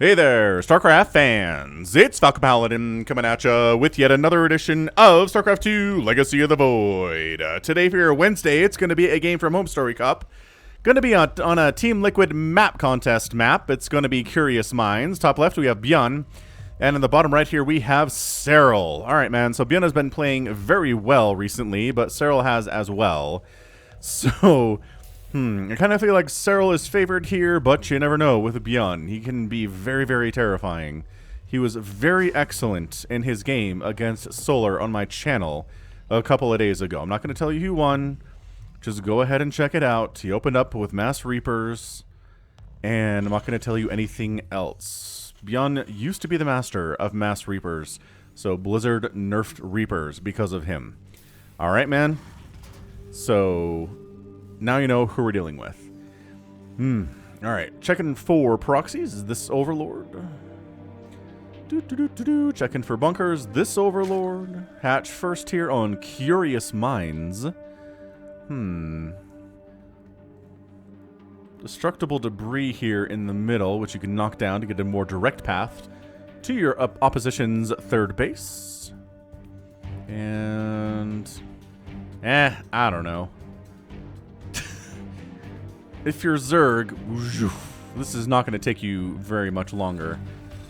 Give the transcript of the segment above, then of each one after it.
Hey there, StarCraft fans! It's Falcon Paladin coming at ya with yet another edition of StarCraft 2 Legacy of the Void. Today for your Wednesday, it's going to be a game from Home Story Cup. Going to be on a Team Liquid map contest map. It's going to be Curious Minds. Top left, we have ByuN. And in the bottom right here, we have Serral. Alright, man, so ByuN has been playing very well recently, but Serral has as well. So... I kind of feel like Serral is favored here, but you never know with ByuN. He can be very, very terrifying. He was very excellent in his game against Solar on my channel a couple of days ago. I'm not going to tell you who won. Just go ahead and check it out. He opened up with Mass Reapers, and I'm not going to tell you anything else. ByuN used to be the master of Mass Reapers, so Blizzard nerfed Reapers because of him. Alright, man. So... now you know who we're dealing with. Alright, checking for proxies. Is this Overlord? Checking for bunkers. This Overlord. Hatch first here on Curious Minds. Destructible debris here in the middle, which you can knock down to get a more direct path to your opposition's third base. And... I don't know. If you're Zerg, this is not going to take you very much longer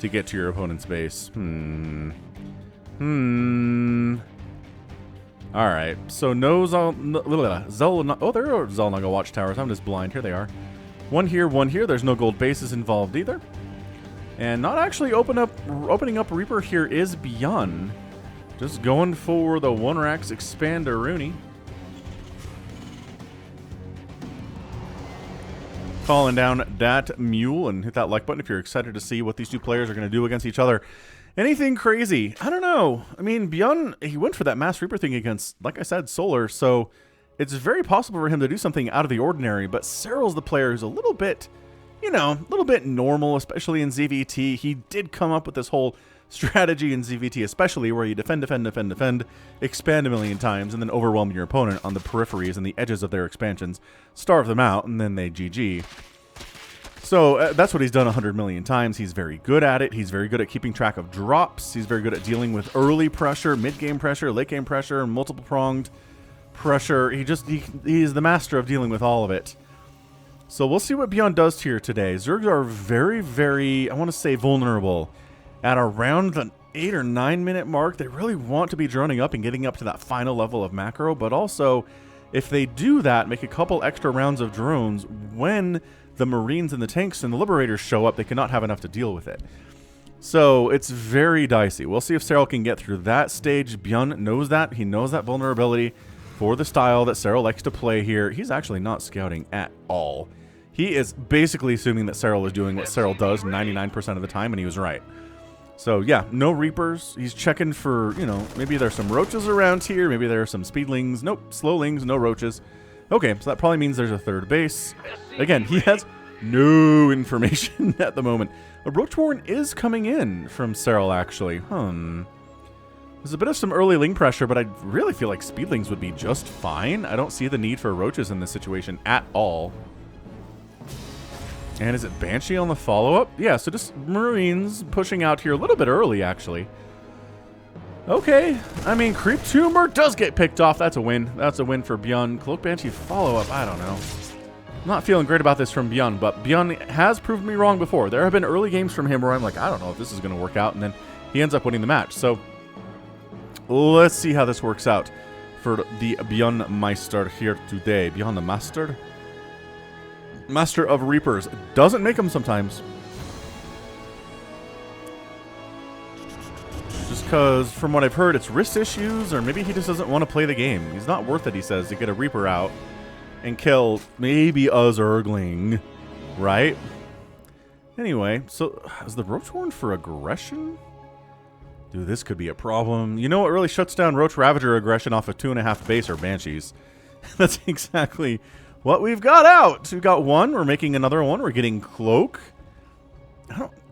to get to your opponent's base. Alright, so no oh, there are Zalnaga watchtowers. I'm just blind. Here they are. One here, one here. There's no gold bases involved either. And not actually opening up Reaper here is ByuN. Just going for the 1-Rax Expander Rooney. Calling down that mule and hit that like button if you're excited to see what these two players are going to do against each other. Anything crazy? I don't know. I mean, ByuN, he went for that Mass Reaper thing against, like I said, Solar, so it's very possible for him to do something out of the ordinary, but Serral's the player who's a little bit, you know, a little bit normal, especially in ZVT. He did come up with this whole strategy in ZVT, especially where you defend, expand a million times, and then overwhelm your opponent on the peripheries and the edges of their expansions, starve them out, and then they GG. So that's what he's done 100 million times. He's very good at it. He's very good at keeping track of drops. He's very good at dealing with early pressure, mid-game pressure, late-game pressure, multiple-pronged pressure. He's the master of dealing with all of it. So we'll see what ByuN does here today. Zergs are very, very, I want to say, vulnerable. At around the 8 or 9 minute mark, they really want to be droning up and getting up to that final level of macro, but also, if they do that, make a couple extra rounds of drones, when the Marines and the tanks and the Liberators show up, they cannot have enough to deal with it. So, it's very dicey. We'll see if Serral can get through that stage. ByuN knows that. He knows that vulnerability for the style that Serral likes to play here. He's actually not scouting at all. He is basically assuming that Serral is doing what Serral does 99% of the time, and he was right. So, yeah, no Reapers. He's checking for, you know, maybe there's some roaches around here. Maybe there are some speedlings. Nope, slowlings, no roaches. Okay, so that probably means there's a third base. Again, he has no information at the moment. A Roachborn is coming in from Serral, actually. There's a bit of some early ling pressure, but I really feel like speedlings would be just fine. I don't see the need for roaches in this situation at all. And is it Banshee on the follow-up? Yeah, so just Marines pushing out here a little bit early, actually. Okay. I mean, Creep Tumor does get picked off. That's a win. That's a win for ByuN. Cloak Banshee follow-up, I don't know. I'm not feeling great about this from ByuN, but ByuN has proved me wrong before. There have been early games from him where I'm like, I don't know if this is going to work out, and then he ends up winning the match. So, let's see how this works out for the ByuN Meister here today. ByuN the Master? Master of Reapers. Doesn't make them sometimes. Just because, from what I've heard, it's wrist issues, or maybe he just doesn't want to play the game. He's not worth it, he says, to get a Reaper out and kill maybe a Zergling, right? Anyway, so is the Roachborn for aggression? Dude, this could be a problem. You know what really shuts down Roach Ravager aggression off of 2.5 base are Banshees. That's exactly what we've got out. We've got one. We're making another one. We're getting Cloak.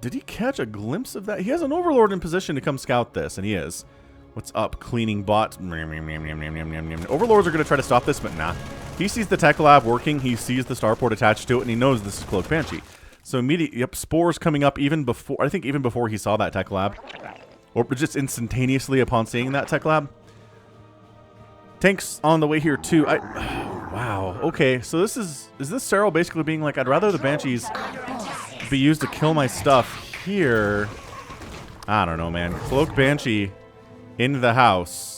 Did he catch a glimpse of that? He has an Overlord in position to come scout this, and he is. What's up, cleaning bot? Overlords are going to try to stop this, but nah. He sees the tech lab working. He sees the starport attached to it, and he knows this is Cloak Banshee. So immediate, yep, spores coming up even before, I think even before he saw that tech lab. Or just instantaneously upon seeing that tech lab. Tanks on the way here too. Wow, okay, so is this Serral basically being like, I'd rather the Banshees be used to kill my stuff here. I don't know, man. Cloak Banshee into the house.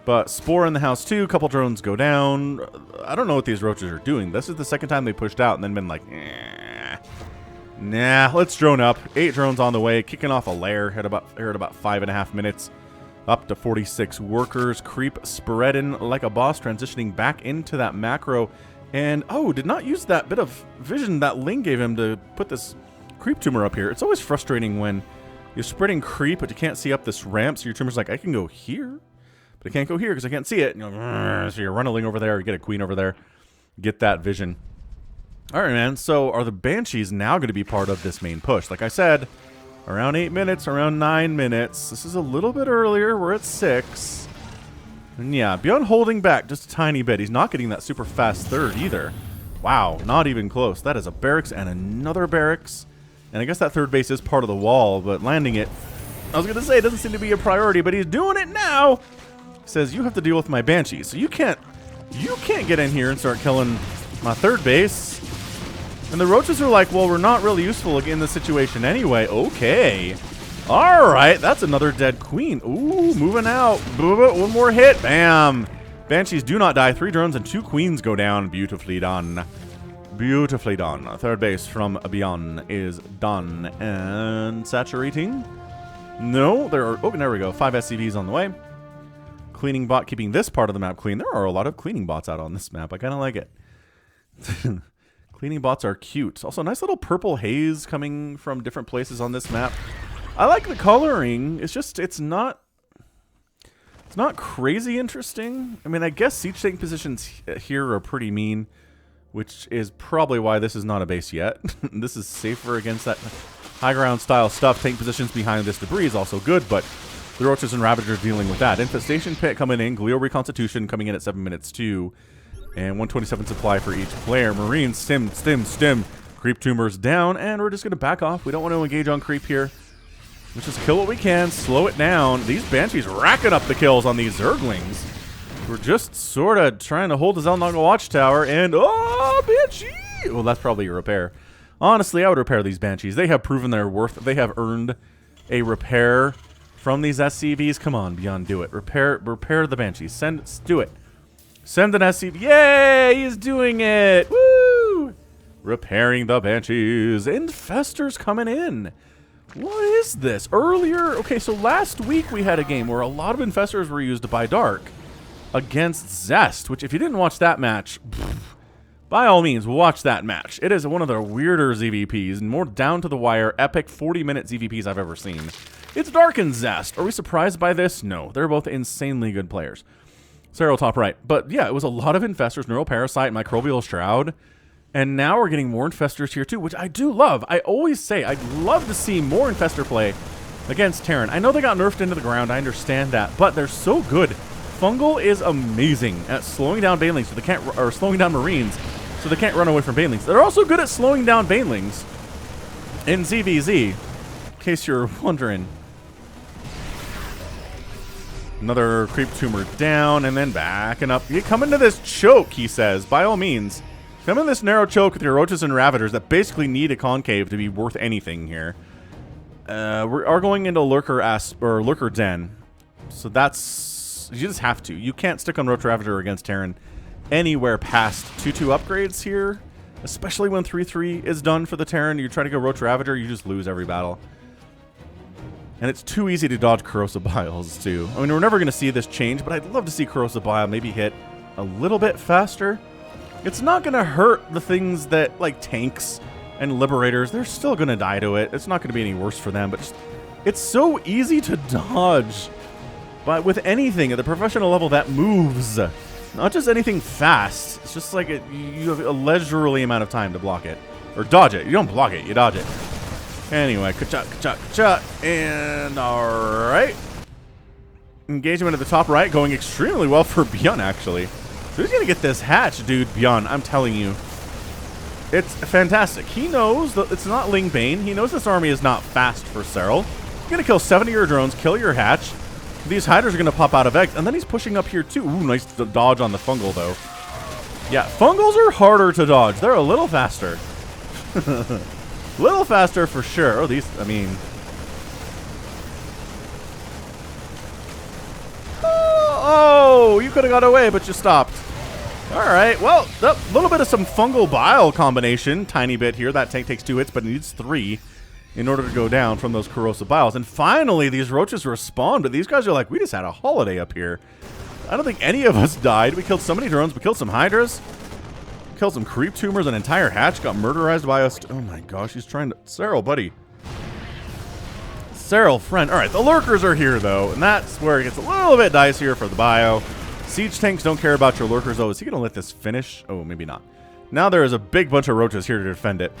But Spore in the house too, a couple drones go down. I don't know what these roaches are doing. This is the second time they pushed out and then been like, nah, let's drone up. 8 drones on the way, kicking off a lair at about 5.5 minutes. Up to 46 workers. Creep spreading like a boss, transitioning back into that macro. And, oh, did not use that bit of vision that Ling gave him to put this creep tumor up here. It's always frustrating when you're spreading creep, but you can't see up this ramp, so your tumor's like, I can go here, but I can't go here because I can't see it. And so you run a Ling over there, you get a queen over there, get that vision. All right, man, so are the Banshees now going to be part of this main push? Like I said, around 8 minutes, around 9 minutes. This is a little bit earlier. We're at 6. And yeah, ByuN holding back just a tiny bit. He's not getting that super fast third either. Wow, not even close. That is a barracks and another barracks. And I guess that third base is part of the wall, but landing it, I was going to say, it doesn't seem to be a priority, but he's doing it now. He says, you have to deal with my Banshees. So you can't get in here and start killing my third base. And the roaches are like, well, we're not really useful in this situation anyway. Okay. All right, that's another dead queen. Ooh, moving out. One more hit. Bam. Banshees do not die. 3 drones and 2 queens go down. Beautifully done. Beautifully done. Third base from ByuN is done. And saturating. No, there are... Oh, there we go. 5 SCVs on the way. Cleaning bot keeping this part of the map clean. There are a lot of cleaning bots out on this map. I kind of like it. Cleaning bots are cute. Also, nice little purple haze coming from different places on this map. I like the coloring. It's just, it's not crazy interesting. I mean, I guess siege tank positions here are pretty mean, which is probably why this is not a base yet. This is safer against that high ground style stuff. Tank positions behind this debris is also good, but the roaches and ravagers dealing with that. Infestation pit coming in. Glio reconstitution coming in at 7 minutes too. And 127 supply for each player. Marines, stim. Creep tumors down, and we're just going to back off. We don't want to engage on creep here. Let's just kill what we can, slow it down. These Banshees racking up the kills on these Zerglings. We're just sort of trying to hold the Zelnaga Watchtower, and oh, Banshee! Well, that's probably a repair. Honestly, I would repair these Banshees. They have proven their worth. They have earned a repair from these SCVs. Come on, ByuN, do it. Repair the Banshees. Do it. Send an SCV. Yay! He's doing it! Woo! Repairing the Banshees. Infestors coming in. What is this? Earlier... Okay, so last week we had a game where a lot of Infestors were used by Dark against Zest, which if you didn't watch that match, by all means, watch that match. It is one of the weirder ZVPs, and more down-to-the-wire, epic 40-minute ZVPs I've ever seen. It's Dark and Zest. Are we surprised by this? No. They're both insanely good players. Serral top right. But yeah, it was a lot of Infestors, Neuroparasite, Microbial Shroud. And now we're getting more Infestors here too, which I do love. I always say I'd love to see more Infestor play against Terran. I know they got nerfed into the ground, I understand that, but they're so good. Fungal is amazing at slowing down Banelings so they can't, or slowing down Marines so they can't run away from Banelings. They're also good at slowing down Banelings in ZVZ, in case you're wondering. Another creep tumor down, and then backing up. You come into this choke, he says. By all means, come in this narrow choke with your roaches and ravagers that basically need a concave to be worth anything here. We are going into lurker den, so that's, you just have to. You can't stick on roach ravager against Terran anywhere past 2-2 upgrades here, especially when 3-3 is done for the Terran. You try to go roach ravager, you just lose every battle. And it's too easy to dodge corrosive biles, too. I mean, we're never going to see this change, but I'd love to see corrosive bile maybe hit a little bit faster. It's not going to hurt the things that, like tanks and liberators, they're still going to die to it. It's not going to be any worse for them, but just, it's so easy to dodge. But with anything at the professional level that moves, not just anything fast, it's just like you have a leisurely amount of time to block it. Or dodge it. You don't block it, you dodge it. Anyway, ka-cha, and alright. Engagement at the top right going extremely well for ByuN, actually. So he's going to get this hatch, dude. ByuN, I'm telling you. It's fantastic. He knows that it's not Ling Bane. He knows this army is not fast for Serral. He's going to kill 7 of your drones, kill your hatch. These hydras are going to pop out of eggs, and then he's pushing up here too. Ooh, nice dodge on the fungal, though. Yeah, fungals are harder to dodge. They're a little faster. Little faster for sure. Oh, these, I mean... Oh, you could have got away, but you stopped. All right, well, a little bit of some fungal bile combination. Tiny bit here. That tank takes 2 hits, but it needs 3 in order to go down from those corrosive biles. And finally, these roaches respond, but these guys are like, we just had a holiday up here. I don't think any of us died. We killed so many drones. We killed some hydras. Killed some creep tumors. An entire hatch got murderized by us. Oh my gosh, he's trying to... Serral, buddy. Serral, friend. All right, the lurkers are here, though, and that's where it gets a little bit dicier for the bio. Siege tanks don't care about your lurkers, though. Is he going to let this finish? Oh, maybe not. Now there is a big bunch of roaches here to defend it.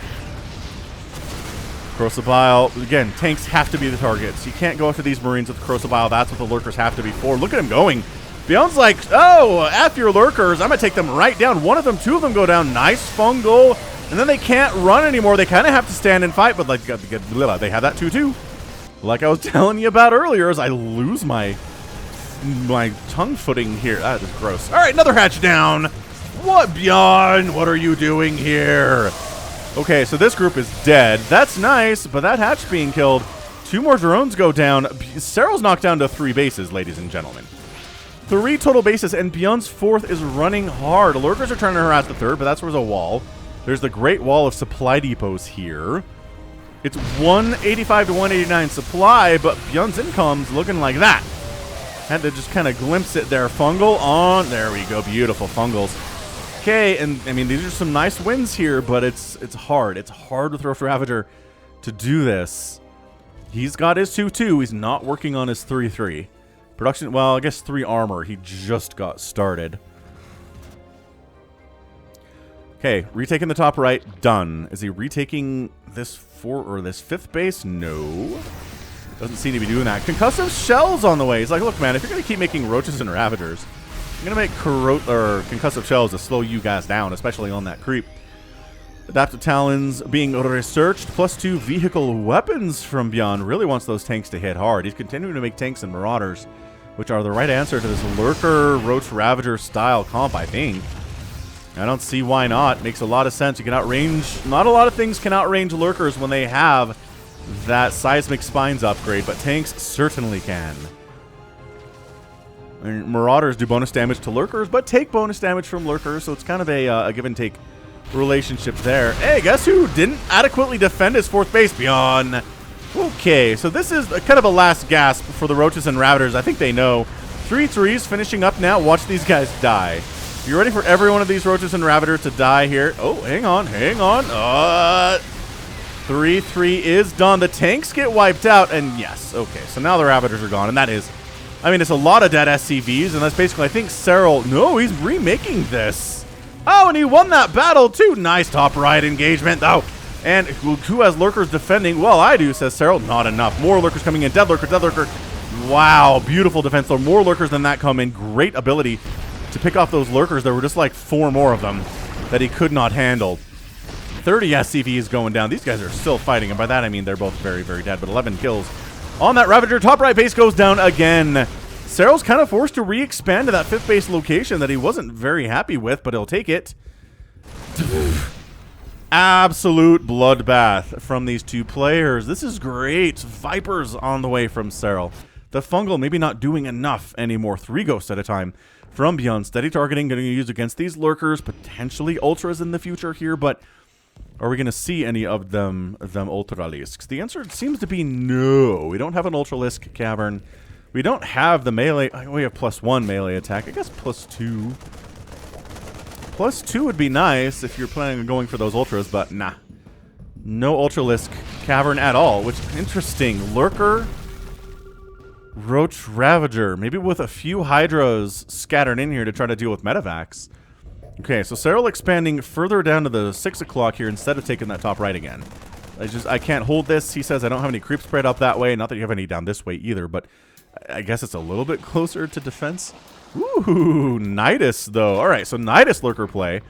Corrosive bile. Again, tanks have to be the targets. You can't go after these marines with corrosive bile. That's what the lurkers have to be for. Look at him going. ByuN's like, oh, F your lurkers. I'm going to take them right down. One of them, 2 of them go down. Nice fungal. And then they can't run anymore. They kind of have to stand and fight, but like they have that too. Like I was telling you about earlier, as I lose my tongue footing here. That is gross. All right, another hatch down. What, ByuN? What are you doing here? Okay, so this group is dead. That's nice, but that hatch being killed. 2 more drones go down. Serral's knocked down to 3 bases, ladies and gentlemen. 3 total bases, and ByuN's 4th is running hard. Lurkers are trying to harass the 3rd, but that's where there's a wall. There's the Great Wall of supply depots here. It's 185 to 189 supply, but ByuN's income's looking like that. Had to just kind of glimpse it there. Fungal on. There we go. Beautiful fungals. Okay, and I mean, these are some nice wins here, but it's hard. It's hard with Roach Ravager to do this. He's got his 2-2. He's not working on his 3-3. Production, well, I guess 3 armor. He just got started. Okay, retaking the top right. Done. Is he retaking this 5th base? No. Doesn't seem to be doing that. Concussive shells on the way. He's like, look, man, if you're going to keep making roaches and ravagers, I'm going to make concussive shells to slow you guys down, especially on that creep. Adaptive Talons being researched. +2 vehicle weapons from ByuN. Really wants those tanks to hit hard. He's continuing to make tanks and marauders, which are the right answer to this lurker, roach, ravager style comp, I think. I don't see why not. Makes a lot of sense. You can outrange... Not a lot of things can outrange lurkers when they have that seismic spines upgrade, but tanks certainly can. And marauders do bonus damage to lurkers, but take bonus damage from lurkers, so it's kind of a give and take relationship there. Hey, guess who didn't adequately defend his 4th base? ByuN. Okay, so this is kind of a last gasp for the roaches and ravagers. I think they know. 3-3s finishing up now. Watch these guys die. You ready for every one of these roaches and ravagers to die here? Oh, hang on, hang on. 3-3 is done. The tanks get wiped out, and yes, okay, so now the ravagers are gone, and that is, I mean, it's a lot of dead SCVs, and that's basically, I think Serral, no, he's remaking this. Oh, and he won that battle, too. Nice top right engagement, though. And who has lurkers defending? Well, I do, says Serral. Not enough. More lurkers coming in. Dead lurker, dead lurker. Wow, beautiful defense. There are more lurkers than that come in. Great ability to pick off those lurkers. There were just like 4 more of them that he could not handle. 30 SCVs going down. These guys are still fighting, and by that I mean they're both very, very dead, but 11 kills on that Ravager. Top right base goes down again. Serral's kind of forced to re-expand to that 5th base location that he wasn't very happy with, but he'll take it. Absolute bloodbath from these 2 players. This is great. Vipers on the way from Serral. The fungal maybe not doing enough anymore. 3 ghosts at a time from ByuN. Steady targeting, going to use against these lurkers. Potentially ultras in the future here, but are we going to see any of them ultralisks? The answer seems to be no. We don't have an ultralisk cavern. We don't have the melee. We have +1 melee attack. I guess +2. +2 would be nice if you're planning on going for those ultras, but nah. No ultralisk cavern at all, which is interesting. Lurker, Roach Ravager, maybe with a few Hydras scattered in here to try to deal with medevacs. Okay, so Serral expanding further down to the 6 o'clock here instead of taking that top right again. I can't hold this. He says I don't have any creep spread up that way. Not that you have any down this way either, but I guess it's a little bit closer to defense. Ooh, Nidus, though. All right, so Nidus lurker play.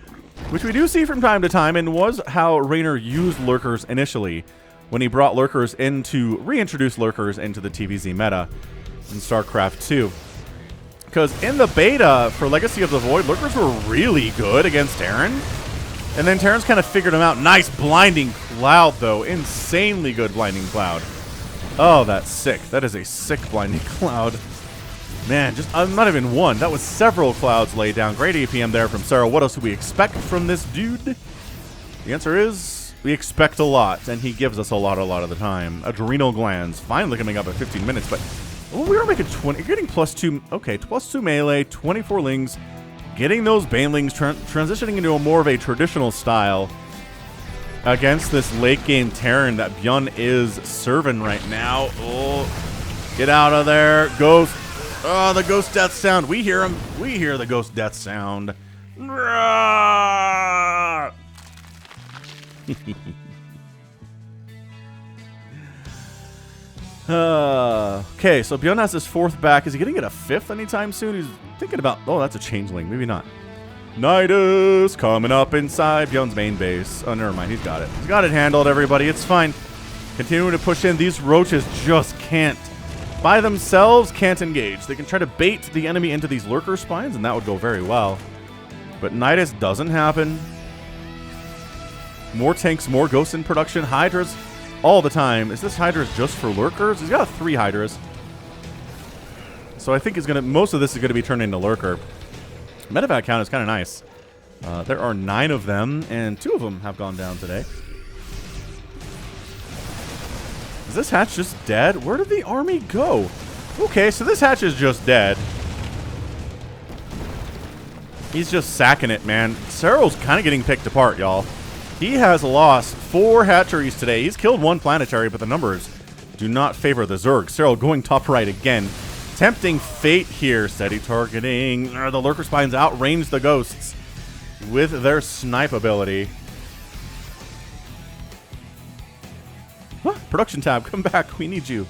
which we do see from time to time, and was how Raynor used lurkers initially when he brought lurkers reintroduced lurkers into the TVZ meta in StarCraft 2. Because in the beta for Legacy of the Void, lurkers were really good against Terran. And then Terran's kind of figured them out. Nice Blinding Cloud, though. Insanely good Blinding Cloud. Oh, that's sick. That is a sick Blinding Cloud. Man, just not even one. That was several clouds laid down. Great APM there from Serral. What else do we expect from this dude? The answer is we expect a lot, and he gives us a lot of the time. Adrenal Glands. Finally coming up at 15 minutes, but we are making 20. You're getting +2. Okay, +2 melee, 24 lings. Getting those Banelings transitioning into a more of a traditional style against this late game Terran that ByuN is serving right now. Oh, get out of there. Ghost. Oh, the Ghost Death sound. We hear him. We hear the Ghost Death sound. Okay, so ByuN has his 4th back. Is he going to get a 5th anytime soon? He's thinking about... Oh, that's a changeling. Maybe not. Nidus coming up inside ByuN's main base. Oh, never mind. He's got it. He's got it handled, everybody. It's fine. Continuing to push in. These roaches just can't. By themselves, can't engage. They can try to bait the enemy into these lurker spines, and that would go very well. But Nidus doesn't happen. More tanks, more ghosts in production. Hydras all the time. Is this Hydras just for lurkers? He's got 3 Hydras. So I think most of this is gonna be turned into lurker. Medevac count is kind of nice. There are 9 of them, and 2 of them have gone down today. Is this hatch just dead? Where did the army go? Okay, so this hatch is just dead. He's just sacking it, man. Serral's kind of getting picked apart, y'all. He has lost 4 hatcheries today. He's killed 1 planetary, but the numbers do not favor the Zerg. Serral going top right again. Tempting fate here. Steady targeting. The lurker spines outrange the ghosts with their snipe ability. What? Production tab, come back. We need you.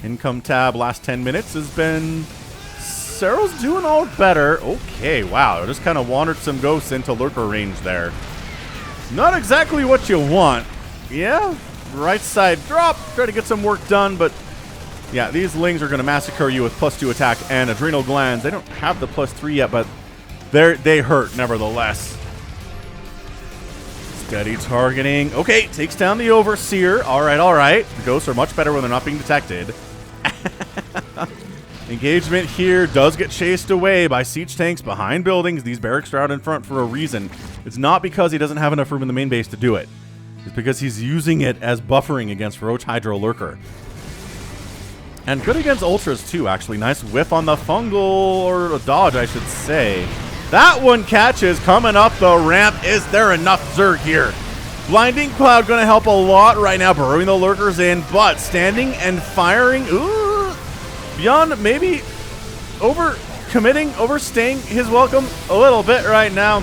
Income tab, last 10 minutes has been... Serral's doing all better. Okay, wow. Just kind of wandered some ghosts into lurker range there. Not exactly what you want. Yeah, right side drop. Try to get some work done, but yeah, these lings are going to massacre you with +2 attack and adrenal glands. They don't have the +3 yet, but they hurt nevertheless. Steady targeting. Okay, takes down the Overseer. All right, all right. The ghosts are much better when they're not being detected. Engagement here does get chased away by siege tanks behind buildings. These barracks are out in front for a reason. It's not because he doesn't have enough room in the main base to do it. It's because he's using it as buffering against Roach Hydro Lurker. And good against Ultras too, actually. Nice whiff on the fungal, or a dodge, I should say. That one catches coming up the ramp. Is there enough Zerg here? Blinding Cloud going to help a lot right now, burrowing the Lurkers in, but standing and firing. Ooh. ByuN maybe overstaying his welcome a little bit right now.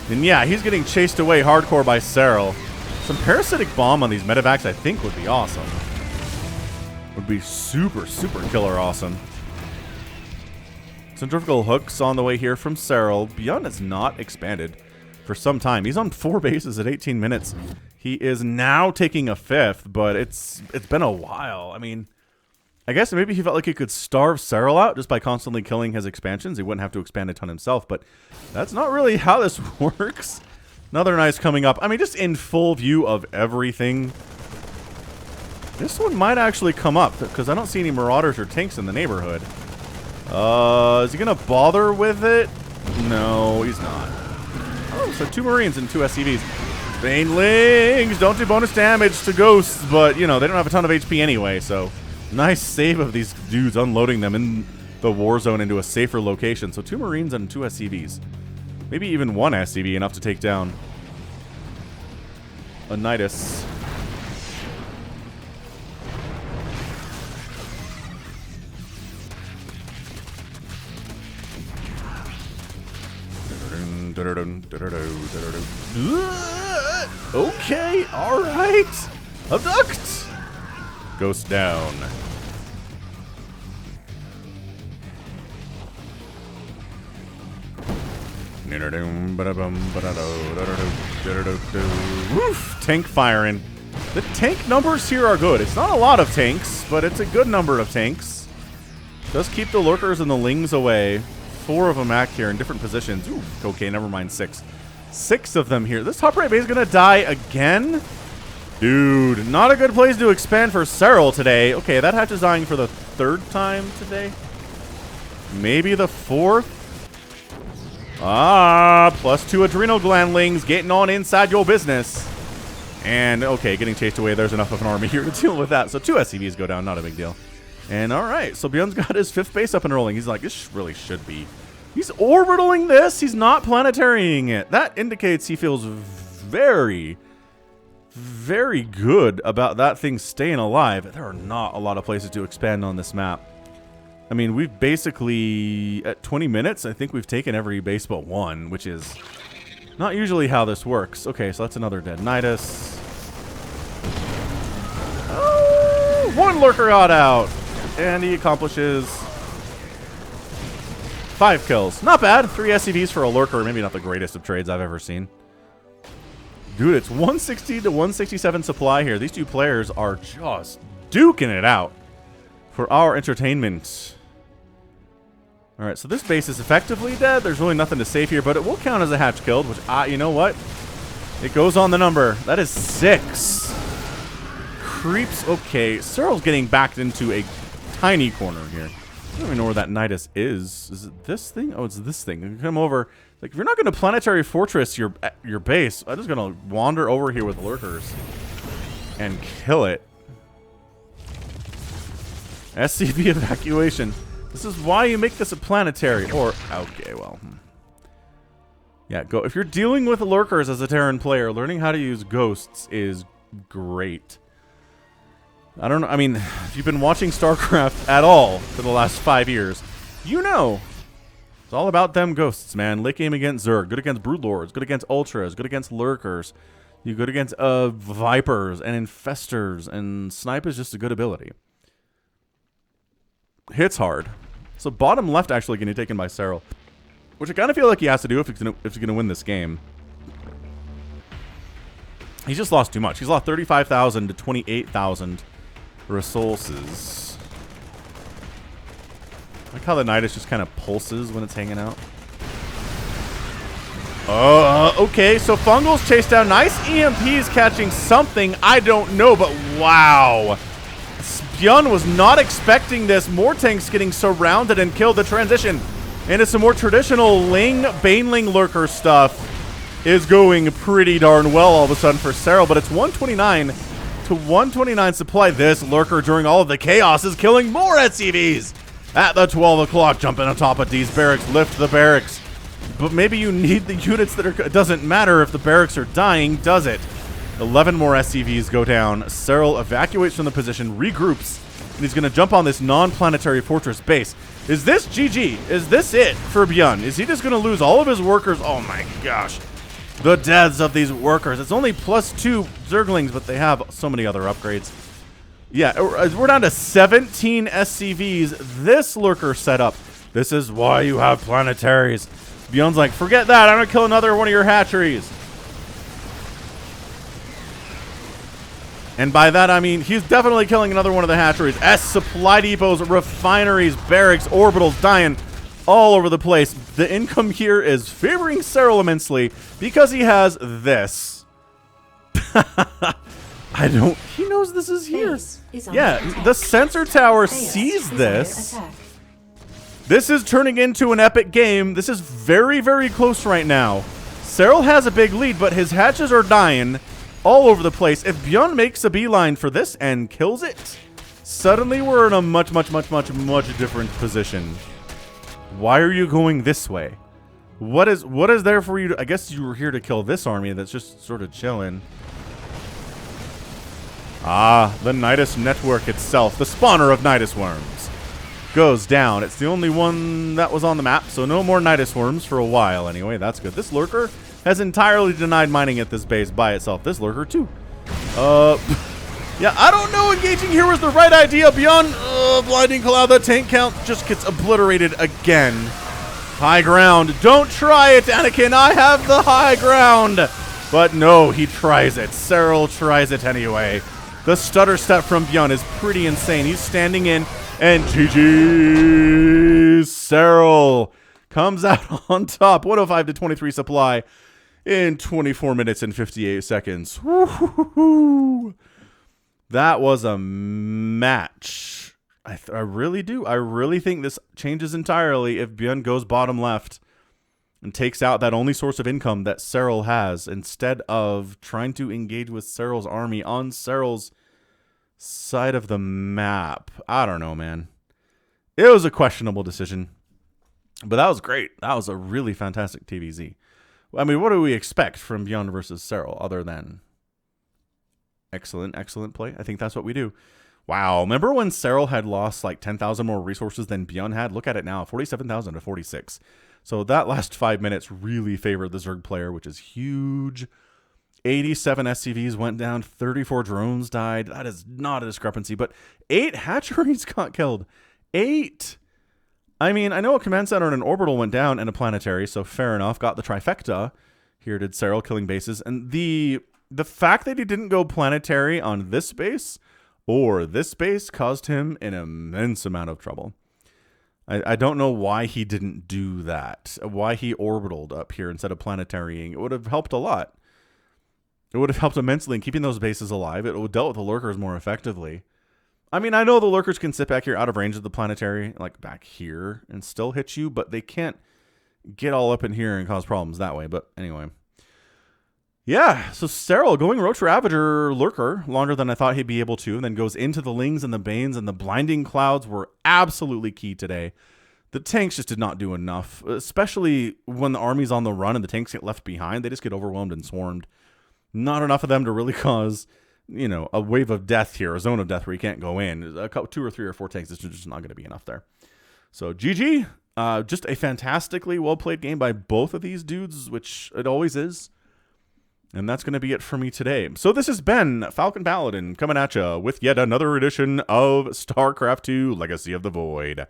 And yeah, he's getting chased away hardcore by Serral. Some Parasitic Bomb on these medevacs I think would be awesome. Would be super, super killer awesome. Centrifugal Hooks on the way here from Serral. ByuN has not expanded for some time. He's on 4 bases at 18 minutes. He is now taking a 5th, but it's been a while. I mean, I guess maybe he felt like he could starve Serral out just by constantly killing his expansions. He wouldn't have to expand a ton himself, but that's not really how this works. Another nice coming up. I mean, just in full view of everything. This one might actually come up because I don't see any Marauders or tanks in the neighborhood. Is he going to bother with it? No, he's not. Oh, so 2 Marines and 2 SCVs. Banelings don't do bonus damage to ghosts, but, you know, they don't have a ton of HP anyway, so nice save of these dudes unloading them in the war zone into a safer location. So 2 Marines and 2 SCVs. Maybe even 1 SCV enough to take down a Nidus. Okay, alright. Abduct. Ghost down. Woof, tank firing. The tank numbers here are good. It's not a lot of tanks, but it's a good number of tanks. Does keep the lurkers and the lings away. 4 of them act here in different positions. Ooh, okay, never mind, 6. 6 of them here. This top right base is going to die again? Dude, not a good place to expand for Serral today. Okay, that hatch is dying for the 3rd time today. Maybe the 4th. Ah, +2 adrenal glandlings getting on inside your business. And, okay, getting chased away. There's enough of an army here to deal with that. So 2 SCVs go down, not a big deal. And, all right, so ByuN's got his 5th base up and rolling. He's like, this really should be. He's orbitaling this. He's not planetarying it. That indicates he feels very, very good about that thing staying alive. There are not a lot of places to expand on this map. I mean, we've basically, at 20 minutes, I think we've taken every base but 1, which is not usually how this works. Okay, so that's another dead Nidus. Oh, 1 lurker got out. And he accomplishes 5 kills. Not bad. 3 SCVs for a lurker. Maybe not the greatest of trades I've ever seen. Dude, it's 160 to 167 supply here. These 2 players are just duking it out for our entertainment. Alright, so this base is effectively dead. There's really nothing to save here, but it will count as a hatch killed, which, you know what? It goes on the number. That is 6. Creeps. Okay, Serral's getting backed into a tiny corner here. I don't even know where that Nidus is. Is it this thing? Oh, it's this thing. You come over. Like, if you're not going to planetary fortress your base, I'm just going to wander over here with lurkers and kill it. SCV evacuation. This is why you make this a planetary. Or, okay, well. Yeah, go. If you're dealing with lurkers as a Terran player, learning how to use ghosts is great. I don't know. I mean, if you've been watching StarCraft at all for the last 5 years, you know. It's all about them ghosts, man. Late game against Zerg. Good against Broodlords. Good against Ultras. Good against Lurkers. You good against Vipers and Infestors. And Snipe is just a good ability. Hits hard. So bottom left actually getting taken by Serral, which I kind of feel like he has to do if he's gonna win this game. He's just lost too much. He's lost 35,000 to 28,000 resources. I like how the Nidus just kind of pulses when it's hanging out. Okay, so Fungal's chased down. Nice EMPs catching something. I don't know, but wow. ByuN was not expecting this. More tanks getting surrounded and killed. The transition into some more traditional Baneling lurker stuff is going pretty darn well all of a sudden for Serral, but it's 129 to 129 supply. This lurker during all of the chaos is killing more SCVs at the 12 o'clock. Jumping on top of these barracks, lift the barracks. But maybe you need the units that are... It doesn't matter if the barracks are dying, does it? 11 more SCVs go down. Serral evacuates from the position, regroups, and he's going to jump on this non-planetary fortress base. Is this GG? Is this it for ByuN? Is he just going to lose all of his workers? Oh my gosh. The deaths of these workers. It's only +2 Zerglings, but they have so many other upgrades. Yeah, we're down to 17 SCVs. This lurker setup. This is why you have planetaries. ByuN's like, forget that. I'm going to kill another one of your hatcheries. And by that, I mean, he's definitely killing another one of the hatcheries. Supply depots, refineries, barracks, orbitals, dying all over the place. The income here is favoring Serral immensely because he has this. He knows this is here. Yeah, the sensor tower sees this. This is turning into an epic game. This is very, very close right now. Serral has a big lead, but his hatches are dying all over the place. If ByuN makes a beeline for this and kills it, suddenly we're in a much different position. Why are you going this way? What is there for you to... I guess you were here to kill this army that's just sort of chilling. Ah, the Nidus network itself, the spawner of Nidus worms, goes down. It's the only one that was on the map, so no more Nidus worms for a while anyway. That's good. This lurker has entirely denied mining at this base by itself. This lurker too. Yeah, I don't know. Engaging here was the right idea. ByuN, blinding cloud. The tank count just gets obliterated again. High ground. Don't try it, Anakin. I have the high ground. But no, he tries it. Serral tries it anyway. The stutter step from ByuN is pretty insane. He's standing in, and GG. Serral comes out on top. 105 to 23 supply in 24 minutes and 58 seconds. Woo-hoo-hoo-hoo. That was a match. I really do. I really think this changes entirely if ByuN goes bottom left and takes out that only source of income that Serral has, instead of trying to engage with Serral's army on Serral's side of the map. I don't know, man. It was a questionable decision, but that was great. That was a really fantastic TVZ. I mean, what do we expect from ByuN versus Serral other than excellent play? I think that's what we do. Wow. Remember when Serral had lost like 10,000 more resources than ByuN had? Look at it now, 47,000 to 46. So that last 5 minutes really favored the Zerg player, which is huge. 87 SCVs went down, 34 drones died. That is not a discrepancy, but 8 hatcheries got killed. 8! I mean, I know a command center and an orbital went down and a planetary, so fair enough. Got the trifecta. Here did Serral killing bases. And the fact that he didn't go planetary on this base or this base caused him an immense amount of trouble. I don't know why he didn't do that. Why he orbitaled up here instead of planetarying. It would have helped a lot. It would have helped immensely in keeping those bases alive. It would have dealt with the lurkers more effectively. I mean, I know the lurkers can sit back here out of range of the planetary, like back here, and still hit you, but they can't get all up in here and cause problems that way. But anyway. Yeah, so Serral going Roach Ravager Lurker longer than I thought he'd be able to, and then goes into the Lings and the Banes, and the Blinding Clouds were absolutely key today. The tanks just did not do enough, especially when the army's on the run and the tanks get left behind. They just get overwhelmed and swarmed. Not enough of them to really cause, you know, a wave of death here, a zone of death where you can't go in. A couple, 2 or 3 or 4 tanks is just not going to be enough there. So GG, just a fantastically well-played game by both of these dudes, which it always is. And that's going to be it for me today. So this has been Falcon Paladin coming at you with yet another edition of StarCraft 2 Legacy of the Void.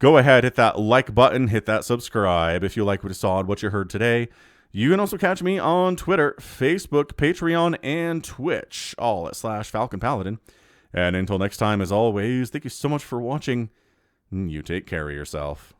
Go ahead, hit that like button, hit that subscribe if you like what you saw and what you heard today. You can also catch me on Twitter, Facebook, Patreon, and Twitch, all at /Falcon Paladin. And until next time, as always, thank you so much for watching. You take care of yourself.